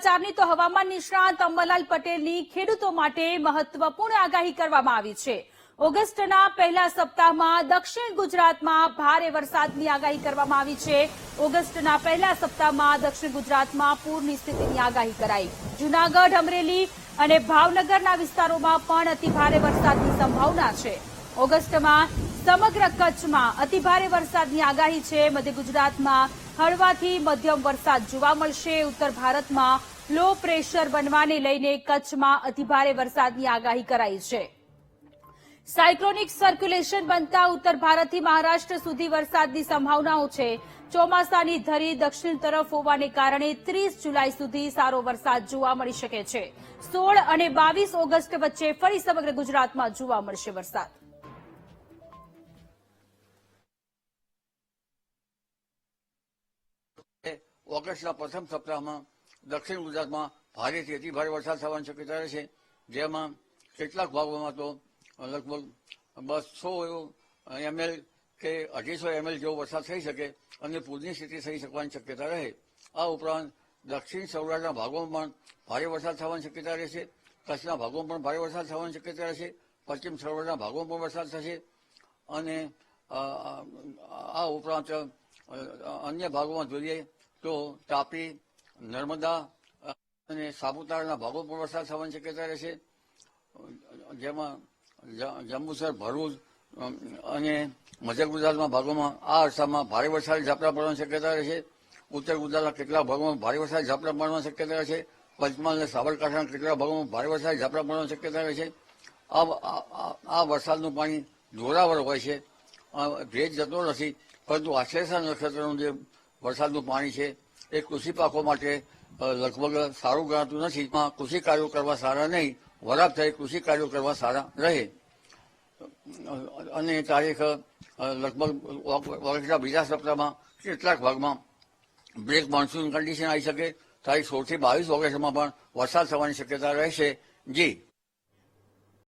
સમાચારની તો હવામાન નિષ્ણાત અંબાલાલ પટેલની ખેડૂતો માટે મહત્વપૂર્ણ આગાહી કરવામાં આવી છે। ઓગસ્ટના પહેલા સપ્તાહમાં દક્ષિણ ગુજરાતમાં ભારે વરસાદની આગાહી કરવામાં આવી છે। ઓગસ્ટના પહેલા સપ્તાહમાં દક્ષિણ ગુજરાતમાં પૂરની સ્થિતિની આગાહી કરાઈ। જૂનાગઢ, અમરેલી અને ભાવનગરના વિસ્તારોમાં પણ અતિભારે વરસાદની સંભાવના છે। ઓગસ્ટમાં સમગ્ર કચ્છમાં અતિભારે વરસાદની આગાહી છે। મધ્ય ગુજરાતમાં હળવાથી મધ્યમ વરસાદ જોવા મળશે। ઉત્તર ભારતમાં લો પ્રેશર બનવાને લઈને કચ્છમાં અતિભારે વરસાદની આગાહી કરાઈ છે। સાયક્લોનિક સર્ક્યુલેશન બનતા ઉત્તર ભારતથી મહારાષ્ટ્ર સુધી વરસાદની સંભાવનાઓ છે। ચોમાસાની ધરી દક્ષિણ તરફ હોવાને કારણે 30 જુલાઈ સુધી સારો વરસાદ જોવા મળી શકે છે। 16 અને 22 ઓગસ્ટ વચ્ચે ફરી સમગ્ર ગુજરાતમાં જોવા મળશે વરસાદ। ઓગસ્ટના પ્રથમ સપ્તાહમાં દક્ષિણ ગુજરાતમાં ભારેથી અતિભારે વરસાદ થવાની શક્યતા રહેશે, જેમાં કેટલાક ભાગોમાં તો લગભગ 200 ml કે 250 ml જેવો વરસાદ થઈ શકે અને પૂરની સ્થિતિ થઈ શકવાની શક્યતા રહે। આ ઉપરાંત દક્ષિણ સૌરાષ્ટ્રના ભાગોમાં પણ ભારે વરસાદ થવાની શક્યતા રહેશે। કચ્છના ભાગોમાં પણ ભારે વરસાદ થવાની શક્યતા રહેશે। પશ્ચિમ સૌરાષ્ટ્રના ભાગોમાં પણ વરસાદ થશે અને આ ઉપરાંત અન્ય ભાગોમાં જોઈએ તો તાપી, નર્મદા અને સાપુતારાના ભાગો પર વરસાદ થવાની શક્યતા રહેશે, જેમાં જંબુસર, ભરૂચ અને મધ્ય ગુજરાતના ભાગોમાં આ અરસામાં ભારે વરસાદી ઝાપટા પડવાની શક્યતા રહેશે। ઉત્તર ગુજરાતના કેટલાક ભાગોમાં ભારે વરસાદી ઝાપટા પડવાની શક્યતા રહેશે। પંચમહાલ અને સાબરકાંઠાના કેટલાક ભાગોમાં ભારે વરસાદી ઝાપટા પડવાની શક્યતા રહેશે। આ વરસાદનું પાણી જોરાવર હોય છે, ભેજ જતો નથી, પરંતુ આશ્લેષા નક્ષત્રનું જે વરસાદનું પાણી છે એ કૃષિ પાકો માટે લગભગ સારું ગણાતું નથી। કૃષિ કાર્યો કરવા સારા નહીં, વરાપ થઈ કૃષિ કાર્યો કરવા સારા રહે। અને તારીખ લગભગ ઓગસ્ટના બીજા સપ્તાહમાં કેટલાક ભાગમાં બ્રેક મોન્સૂન કન્ડિશન આવી શકે। તારીખ 16 થી 22 ઓગસ્ટમાં પણ વરસાદ થવાની શક્યતા રહેશે। જી।